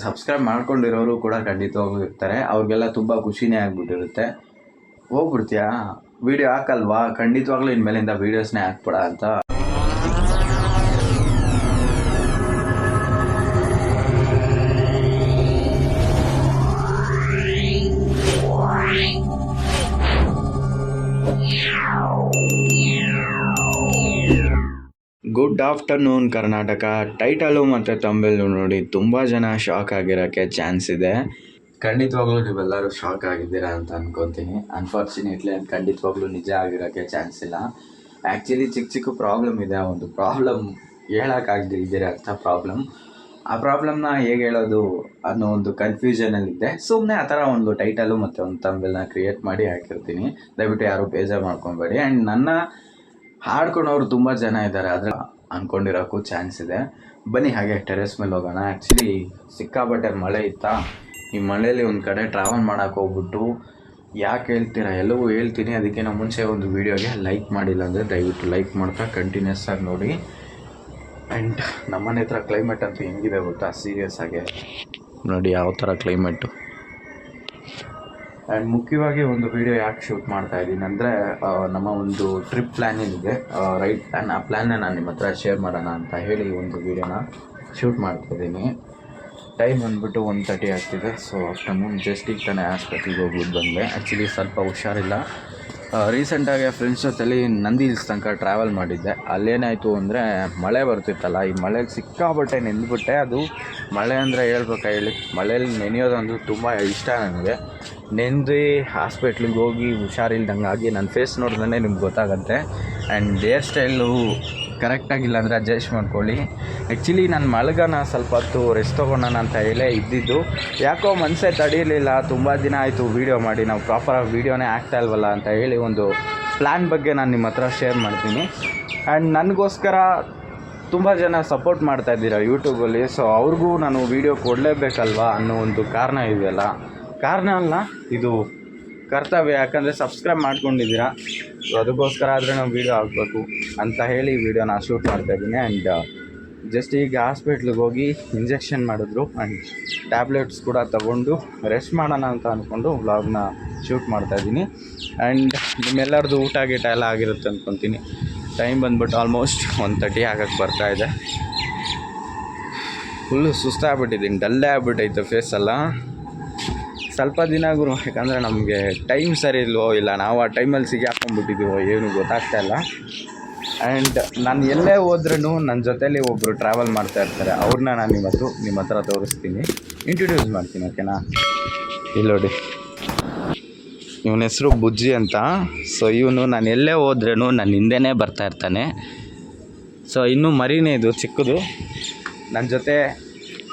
Subscribe ಮಾಡ್ಕೊಂಡಿರೋರು ಕೂಡ ಖಂಡಿತವಾಗ್ಲೂ ಇರ್ತಾರೆ, ಅವ್ರಿಗೆಲ್ಲ ತುಂಬ ಖುಷಿನೇ ಆಗ್ಬಿಟ್ಟಿರುತ್ತೆ. ಹೋಗ್ಬಿಡ್ತೀಯಾ ವಿಡಿಯೋ ಹಾಕಲ್ವಾ, ಖಂಡಿತವಾಗ್ಲೂ ಇನ್ಮೇಲಿಂದ ವೀಡಿಯೋಸ್ನೇ ಹಾಕ್ಬೇಡ ಅಂತ. ಗುಡ್ ಆಫ್ಟರ್ನೂನ್ ಕರ್ನಾಟಕ ಟೈಟಲು ಮತ್ತು ತಂಬೆಲ್ಲು ನೋಡಿ ತುಂಬ ಜನ ಶಾಕ್ ಆಗಿರೋಕ್ಕೆ ಚಾನ್ಸ್ ಇದೆ. ಖಂಡಿತವಾಗ್ಲೂ ನೀವೆಲ್ಲರೂ ಶಾಕ್ ಆಗಿದ್ದೀರಾ ಅಂತ ಅನ್ಕೊತೀನಿ. ಅನ್ಫಾರ್ಚುನೇಟ್ಲಿ ಅದು ಖಂಡಿತವಾಗ್ಲೂ ನಿಜ ಆಗಿರೋಕ್ಕೆ ಚಾನ್ಸ್ ಇಲ್ಲ. ಆ್ಯಕ್ಚುಲಿ ಚಿಕ್ಕ ಪ್ರಾಬ್ಲಮ್ ಇದೆ, ಆ ಒಂದು ಪ್ರಾಬ್ಲಮ್ ಹೇಳೋಕ್ಕಾಗದಿದ್ದೀರ ಅಂತ ಪ್ರಾಬ್ಲಮ್. ಆ ಪ್ರಾಬ್ಲಮ್ನ ಹೇಗೆ ಹೇಳೋದು ಅನ್ನೋ ಒಂದು ಕನ್ಫ್ಯೂಷನಲ್ಲಿದ್ದೆ. ಸುಮ್ಮನೆ ಆ ಥರ ಒಂದು ಟೈಟಲು ಮತ್ತು ಒಂದು ತಂಬೆಲ್ನ ಕ್ರಿಯೇಟ್ ಮಾಡಿ ಹಾಕಿರ್ತೀನಿ, ದಯವಿಟ್ಟು ಯಾರೂ ಬೇಜಾರು ಮಾಡ್ಕೊಬೇಡಿ. ಆ್ಯಂಡ್ ನನ್ನ ಹಾಡ್ಕೊಂಡವ್ರು ತುಂಬ ಜನ ಇದ್ದಾರೆ, ಆದರೆ ಅಂದ್ಕೊಂಡಿರೋಕ್ಕೂ ಚಾನ್ಸ್ ಇದೆ. ಬನ್ನಿ ಹಾಗೆ ಟೆರೆಸ್ ಮೇಲೆ ಹೋಗೋಣ. ಆ್ಯಕ್ಚುಲಿ ಸಿಕ್ಕಾಪಟ್ಟೆ ಮಳೆ ಇತ್ತಾ, ಈ ಮಳೆಯಲ್ಲಿ ಒಂದು ಕಡೆ ಟ್ರಾವೆಲ್ ಮಾಡೋಕೆ ಹೋಗ್ಬಿಟ್ಟು ಯಾಕೆ ಹೇಳ್ತೀರಾ ಎಲ್ಲವೂ ಹೇಳ್ತೀನಿ. ಅದಕ್ಕೆ ನಾವು ಮುಂಚೆ ಒಂದು ವೀಡಿಯೋಗೆ ಲೈಕ್ ಮಾಡಿಲ್ಲ ಅಂದರೆ ದಯವಿಟ್ಟು ಲೈಕ್ ಮಾಡ್ತಾ ಕಂಟಿನ್ಯೂಸ್ ಆಗಿ ನೋಡಿ. ಆ್ಯಂಡ್ ನಮ್ಮನೆ ಹತ್ರ ಕ್ಲೈಮೇಟ್ ಅಂತೂ ಹೆಂಗಿದೆ ಗೊತ್ತಾ, ಸೀರಿಯಸ್ ಆಗಿ ನೋಡಿ ಯಾವ ಥರ ಕ್ಲೈಮೇಟು. ಆ್ಯಂಡ್ ಮುಖ್ಯವಾಗಿ ಒಂದು ವೀಡಿಯೋ ಯಾಕೆ ಶೂಟ್ ಮಾಡ್ತಾ ಇದ್ದೀನಿ ಅಂದರೆ, ನಮ್ಮ ಒಂದು ಟ್ರಿಪ್ ಪ್ಲ್ಯಾನ್ ಏನಿದೆ, ರೈಟ್ ಪ್ಲ್ಯಾನ್, ಆ ಪ್ಲ್ಯಾನ್ನ ನಾನು ನಿಮ್ಮ ಹತ್ರ ಶೇರ್ ಮಾಡೋಣ ಅಂತ ಹೇಳಿ ಒಂದು ವೀಡಿಯೋನ ಶೂಟ್ ಮಾಡ್ತಾಯಿದ್ದೀನಿ. ಟೈಮ್ ಬಂದುಬಿಟ್ಟು 1:30 ಆಗ್ತಿದೆ. ಸೊ ಆಫ್ಟರ್ನೂನ್ ಜಸ್ಟ್ ಈಗ ತಾನೇ ಹಾಸ್ಪಿಟ್ಲಿಗೆ ಹೋಗ್ಬಿಟ್ಟು ಬಂದೆ. ಆ್ಯಕ್ಚುಲಿ ಸ್ವಲ್ಪ ಹುಷಾರಿಲ್ಲ. ರೀಸೆಂಟಾಗಿ ಫ್ರೆಂಡ್ಸ್ ಜೊತೆಲಿ ನಂದಿ ಹಿಲ್ಸ್ ತನಕ ಟ್ರಾವೆಲ್ ಮಾಡಿದ್ದೆ. ಅಲ್ಲೇನಾಯಿತು ಅಂದರೆ ಮಳೆ ಬರ್ತಿತ್ತಲ್ಲ, ಈ ಮಳೆಗೆ ಸಿಕ್ಕಾಬಟ್ಟೆ ನೆಂದ್ಬಿಟ್ಟೆ. ಅದು ಮಳೆ ಅಂದರೆ ಹೇಳ್ಬೇಕಾ ಹೇಳಿ, ಮಳೇಲಿ ನೆನೆಯೋದಂದು ತುಂಬ ಇಷ್ಟ ನನಗೆ. ನೆಂದು ಹಾಸ್ಪಿಟ್ಲಿಗೆ ಹೋಗಿ ಹುಷಾರಿಲ್ದಂಗಾಗಿ ನನ್ನ ಫೇಸ್ ನೋಡಿದ್ರೆ ನಿಮ್ಗೆ ಗೊತ್ತಾಗುತ್ತೆ. ಆ್ಯಂಡ್ ಹೇರ್ ಸ್ಟೈಲು ಕರೆಕ್ಟಾಗಿಲ್ಲ ಅಂದರೆ ಅಡ್ಜಸ್ಟ್ ಮಾಡ್ಕೊಳ್ಳಿ. ಆ್ಯಕ್ಚುಲಿ ನಾನು ಮಲಗೋಣ ಸ್ವಲ್ಪ ಹೊತ್ತು ರೆಸ್ಟ್ ತೊಗೊಳೋಣ ಅಂತ ಹೇಳೇ ಇದ್ದಿದ್ದು, ಯಾಕೋ ಮನಸ್ಸೇ ತಡೀಲಿಲ್ಲ. ತುಂಬ ದಿನ ಆಯಿತು ವೀಡಿಯೋ ಮಾಡಿ, ನಾವು ಪ್ರಾಪರಾಗಿ ವೀಡಿಯೋನೇ ಆಗ್ತಾಯಿಲ್ವಲ್ಲ ಅಂತ ಹೇಳಿ ಒಂದು ಪ್ಲ್ಯಾನ್ ಬಗ್ಗೆ ನಾನು ನಿಮ್ಮ ಹತ್ರ ಶೇರ್ ಮಾಡ್ತೀನಿ. ಆ್ಯಂಡ್ ನನಗೋಸ್ಕರ ತುಂಬ ಜನ ಸಪೋರ್ಟ್ ಮಾಡ್ತಾಯಿದ್ದೀರಾ ಯೂಟ್ಯೂಬಲ್ಲಿ. ಸೊ ಅವ್ರಿಗೂ ನಾನು ವೀಡಿಯೋ ಕೊಡಲೇಬೇಕಲ್ವಾ ಅನ್ನೋ ಒಂದು ಕಾರಣ ಇದೆಯಲ್ಲ, ಕಾರಣ ಅಲ್ಲ, ಇದು ಕರ್ತವ್ಯ. ಯಾಕಂದರೆ ಸಬ್ಸ್ಕ್ರೈಬ್ ಮಾಡ್ಕೊಂಡಿದ್ದೀರಾ, ಸೊ ಅದಕ್ಕೋಸ್ಕರ ಆದರೆ ನಾವು ವೀಡಿಯೋ ಹಾಕಬೇಕು ಅಂತ ಹೇಳಿ ವೀಡಿಯೋನ ಶೂಟ್ ಮಾಡ್ತಾಯಿದ್ದೀನಿ. ಆ್ಯಂಡ್ ಜಸ್ಟ್ ಈಗ ಹಾಸ್ಪಿಟ್ಲಿಗೆ ಹೋಗಿ ಇಂಜೆಕ್ಷನ್ ಮಾಡಿದ್ರು ಆ್ಯಂಡ್ ಟ್ಯಾಬ್ಲೆಟ್ಸ್ ಕೂಡ ತೊಗೊಂಡು ರೆಸ್ಟ್ ಮಾಡೋಣ ಅಂತ ಅಂದ್ಕೊಂಡು ವ್ಲಾಗ್ನ ಶೂಟ್ ಮಾಡ್ತಾಯಿದ್ದೀನಿ. ಆ್ಯಂಡ್ ನಿಮ್ಮೆಲ್ಲರದು ಊಟ ಗೀಟ ಎಲ್ಲ ಆಗಿರುತ್ತೆ ಅಂದ್ಕೊತೀನಿ. ಟೈಮ್ ಬಂದ್ಬಿಟ್ಟು ಆಲ್ಮೋಸ್ಟ್ 1:30 ಆಗಕ್ಕೆ ಬರ್ತಾಯಿದೆ. ಫುಲ್ಲು ಸುಸ್ತಾಗ್ಬಿಟ್ಟಿದ್ದೀನಿ, ಡಲ್ಲೇ ಆಗ್ಬಿಟ್ಟೈತೆ ಫೇಸೆಲ್ಲ. ಸ್ವಲ್ಪ ದಿನ ಗುರು, ಯಾಕಂದರೆ ನಮಗೆ ಟೈಮ್ ಸರಿ ಇಲ್ವೋ ಇಲ್ಲ ನಾವು ಆ ಟೈಮಲ್ಲಿ ಸಿಗಾಕೊಂಡ್ಬಿಟ್ಟಿದ್ದೀವೋ ಏನು ಗೊತ್ತಾಗ್ತಾಯಿಲ್ಲ. ಆ್ಯಂಡ್ ನಾನು ಎಲ್ಲೇ ಹೋದ್ರೂ ನನ್ನ ಜೊತೇಲಿ ಒಬ್ಬರು ಟ್ರಾವೆಲ್ ಮಾಡ್ತಾಯಿರ್ತಾರೆ. ಅವ್ರನ್ನ ನಾನು ಇವತ್ತು ನಿಮ್ಮ ಹತ್ರ ತೋರಿಸ್ತೀನಿ, ಇಂಟ್ರೊಡ್ಯೂಸ್ ಮಾಡ್ತೀನಿ, ಓಕೆನಾ? ಇಲ್ಲಿ ನೋಡಿ, ಇವನ ಹೆಸರು ಬುಜ್ಜಿ ಅಂತ. ಸೊ ಇವನು ನಾನು ಎಲ್ಲೇ ಹೋದ್ರೂ ನನ್ನ ಹಿಂದೆನೇ ಬರ್ತಾಯಿರ್ತಾನೆ. ಸೊ ಇನ್ನೂ ಮರಿನೇ ಇದು ಚಿಕ್ಕದು. ನನ್ನ ಜೊತೆ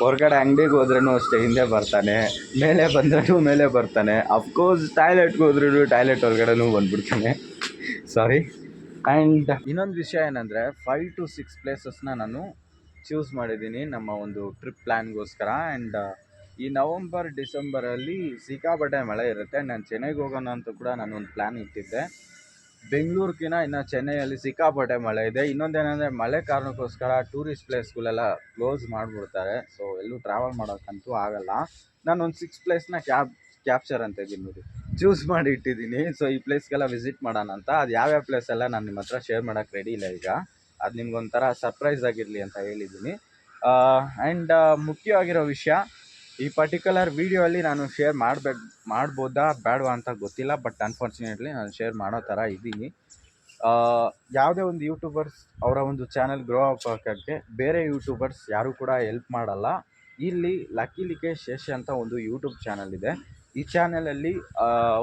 ಹೊರಗಡೆ ಅಂಗಡಿಗೆ ಹೋದ್ರೂ ಅಷ್ಟೇ ಹಿಂದೆ ಬರ್ತಾನೆ, ಮೇಲೆ ಬಂದ್ರೂ ಮೇಲೆ ಬರ್ತಾನೆ. ಅಫ್ಕೋರ್ಸ್ ಟಾಯ್ಲೆಟ್ಗೆ ಹೋದ್ರೂ ಟಾಯ್ಲೆಟ್ ಹೊರಗಡೆನೂ ಬಂದ್ಬಿಡ್ತಾನೆ, ಸಾರಿ. ಆ್ಯಂಡ್ ಇನ್ನೊಂದು ವಿಷಯ ಏನಂದರೆ 5 to 6 ಪ್ಲೇಸಸ್ನ ನಾನು ಚೂಸ್ ಮಾಡಿದ್ದೀನಿ ನಮ್ಮ ಒಂದು ಟ್ರಿಪ್ ಪ್ಲ್ಯಾನ್ಗೋಸ್ಕರ. ಆ್ಯಂಡ್ ಈ ನವಂಬರ್ ಡಿಸೆಂಬರಲ್ಲಿ ಸಿಕ್ಕಾಪಟ್ಟೆ ಮಳೆ ಇರುತ್ತೆ. ನಾನು ಚೆನ್ನೈಗೆ ಹೋಗೋಣ ಅಂತ ಕೂಡ ನಾನೊಂದು ಪ್ಲ್ಯಾನ್ ಇಟ್ಟಿದ್ದೆ. ಬೆಂಗಳೂರಿಗಿಂತ ಇನ್ನು ಚೆನ್ನೈಯಲ್ಲಿ ಸಿಕ್ಕಾಪಟ್ಟೆ ಮಳೆ ಇದೆ. ಇನ್ನೊಂದೇನೆಂದರೆ ಮಳೆ ಕಾರಣಕ್ಕೋಸ್ಕರ ಟೂರಿಸ್ಟ್ ಪ್ಲೇಸ್ಗಳೆಲ್ಲ ಕ್ಲೋಸ್ ಮಾಡಿಬಿಡ್ತಾರೆ. ಸೊ ಎಲ್ಲೂ ಟ್ರಾವೆಲ್ ಮಾಡೋಕ್ಕಂತೂ ಆಗೋಲ್ಲ. ನಾನೊಂದು 6 ಪ್ಲೇಸ್ನ ಕ್ಯಾಪ್ಚರ್ ಅಂತ ಇದ್ದೀನಿ ನೋಡಿ, ಚೂಸ್ ಮಾಡಿ ಇಟ್ಟಿದ್ದೀನಿ. ಸೊ ಈ ಪ್ಲೇಸ್ಗೆಲ್ಲ ವಿಸಿಟ್ ಮಾಡೋಣ ಅಂತ. ಅದು ಯಾವ್ಯಾವ ಪ್ಲೇಸ್ ಎಲ್ಲ ನಾನು ನಿಮ್ಮ ಹತ್ರ ಶೇರ್ ಮಾಡೋಕ್ಕೆ ರೆಡಿ ಇಲ್ಲ ಈಗ. ಅದು ನಿಮ್ಗೊಂಥರ ಸರ್ಪ್ರೈಸ್ ಆಗಿರಲಿ ಅಂತ ಹೇಳಿದ್ದೀನಿ. ಆ್ಯಂಡ್ ಮುಖ್ಯವಾಗಿರೋ ವಿಷಯ, ಈ ಪರ್ಟಿಕ್ಯುಲರ್ ವೀಡಿಯೋ ಅಲ್ಲಿ ನಾನು ಶೇರ್ ಮಾಡ್ಬೋದಾ ಬೇಡವಾ ಅಂತ ಗೊತ್ತಿಲ್ಲ. ಬಟ್ ಅನ್ಫಾರ್ಚುನೇಟ್ಲಿ ನಾನು ಶೇರ್ ಮಾಡೋ ಥರ ಇದ್ದೀನಿ. ಯಾವುದೇ ಒಂದು ಯೂಟ್ಯೂಬರ್ಸ್ ಅವರ ಒಂದು ಚಾನಲ್ ಗ್ರೋ ಅಪ್ ಆಗೋಕ್ಕೆ ಬೇರೆ ಯೂಟ್ಯೂಬರ್ಸ್ ಯಾರೂ ಕೂಡ ಹೆಲ್ಪ್ ಮಾಡಲ್ಲ. ಇಲ್ಲಿ ಲಕ್ಕಿ ಲಿಕೇಶ್ ಶೇಷ ಅಂತ ಒಂದು ಯೂಟ್ಯೂಬ್ ಚಾನಲ್ ಇದೆ. ಈ ಚಾನಲಲ್ಲಿ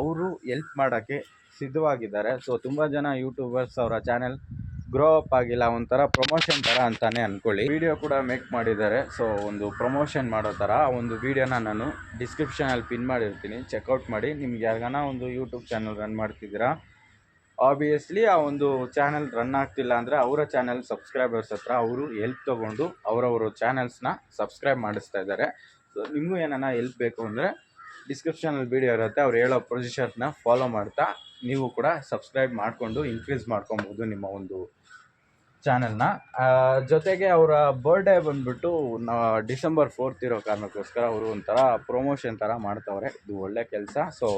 ಅವರು ಹೆಲ್ಪ್ ಮಾಡೋಕ್ಕೆ ಸಿದ್ಧವಾಗಿದ್ದಾರೆ. ಸೊ ತುಂಬ ಜನ ಯೂಟ್ಯೂಬರ್ಸ್ ಅವರ ಚಾನಲ್ ಗ್ರೋ ಅಪ್ ಆಗಿಲ್ಲ, ಒಂಥರ ಪ್ರಮೋಷನ್ ಥರ ಅಂತಲೇ ಅಂದ್ಕೊಳ್ಳಿ. ವೀಡಿಯೋ ಕೂಡ ಮೇಕ್ ಮಾಡಿದ್ದಾರೆ. ಸೊ ಒಂದು ಪ್ರಮೋಷನ್ ಮಾಡೋ ಥರ ಒಂದು ವೀಡಿಯೋನ ನಾನು ಡಿಸ್ಕ್ರಿಪ್ಷನಲ್ಲಿ ಪಿನ್ ಮಾಡಿರ್ತೀನಿ, ಚೆಕ್ಔಟ್ ಮಾಡಿ. ನಿಮ್ಗೆ ಯಾರಿಗಾನ ಒಂದು ಯೂಟ್ಯೂಬ್ ಚಾನಲ್ ರನ್ ಮಾಡ್ತಿದ್ದೀರಾ, ಆಬ್ವಿಯಸ್ಲಿ ಆ ಒಂದು ಚಾನಲ್ ರನ್ ಆಗ್ತಿಲ್ಲ ಅಂದರೆ ಅವರ ಚಾನಲ್ ಸಬ್ಸ್ಕ್ರೈಬರ್ಸ್ ಹತ್ರ ಅವರು ಹೆಲ್ಪ್ ತೊಗೊಂಡು ಅವರವರು ಚಾನಲ್ಸ್ನ ಸಬ್ಸ್ಕ್ರೈಬ್ ಮಾಡಿಸ್ತಾ ಇದ್ದಾರೆ. ಸೊ ನಿಮಗೂ ಏನಾನ ಹೆಲ್ಪ್ ಬೇಕು ಅಂದರೆ ಡಿಸ್ಕ್ರಿಪ್ಷನಲ್ಲಿ ವೀಡಿಯೋ ಇರುತ್ತೆ, ಅವ್ರು ಹೇಳೋ ಪ್ರೊಸೀಜರ್ನ ಫಾಲೋ ಮಾಡ್ತಾ ನೀವು ಕೂಡ ಸಬ್ಸ್ಕ್ರೈಬ್ ಮಾಡಿಕೊಂಡು ಇನ್ಕ್ರೀಸ್ ಮಾಡ್ಕೊಬೋದು ನಿಮ್ಮ ಒಂದು ಚಾನೆಲ್ನ. ಜೊತೆಗೆ ಅವರ ಬರ್ಡೇ ಬಂದುಬಿಟ್ಟು ಡಿಸೆಂಬರ್ 4th ಇರೋ ಕಾರಣಕ್ಕೋಸ್ಕರ ಅವರು ಒಂಥರ ಪ್ರಮೋಷನ್ ಥರ ಮಾಡ್ತಾವ್ರೆ. ಇದು ಒಳ್ಳೆ ಕೆಲಸ. ಸೊ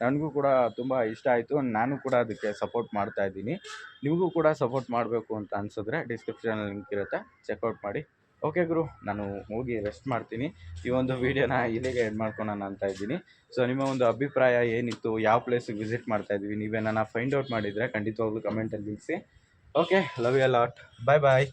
ನನಗೂ ಕೂಡ ತುಂಬ ಇಷ್ಟ ಆಯಿತು. ನಾನು ಕೂಡ ಅದಕ್ಕೆ ಸಪೋರ್ಟ್ ಮಾಡ್ತಾಯಿದ್ದೀನಿ. ನಿಮಗೂ ಕೂಡ ಸಪೋರ್ಟ್ ಮಾಡಬೇಕು ಅಂತ ಅನಿಸಿದ್ರೆ ಡಿಸ್ಕ್ರಿಪ್ಷನಲ್ಲಿ ಲಿಂಕ್ ಇರುತ್ತೆ, ಚೆಕ್ಔಟ್ ಮಾಡಿ. ಓಕೆ ಗುರು, ನಾನು ಹೋಗಿ ರೆಸ್ಟ್ ಮಾಡ್ತೀನಿ. ಈ ಒಂದು ವೀಡಿಯೋನ ಇಲ್ಲಿಗೆ ಎಂಡ್ ಮಾಡ್ಕೊಳೋಣ ಅಂತ ಇದ್ದೀನಿ. ಸೊ ನಿಮ್ಮ ಒಂದು ಅಭಿಪ್ರಾಯ ಏನಿತ್ತು, ಯಾವ ಪ್ಲೇಸಿಗೆ ವಿಸಿಟ್ ಮಾಡ್ತಾಯಿದ್ವಿ, ನೀವೇನಾನ ಫೈಂಡ್ ಔಟ್ ಮಾಡಿದರೆ ಖಂಡಿತವಾಗ್ಲೂ ಕಮೆಂಟಲ್ಲಿ ತಿಳಿಸಿ. Okay, love you lot. Bye bye.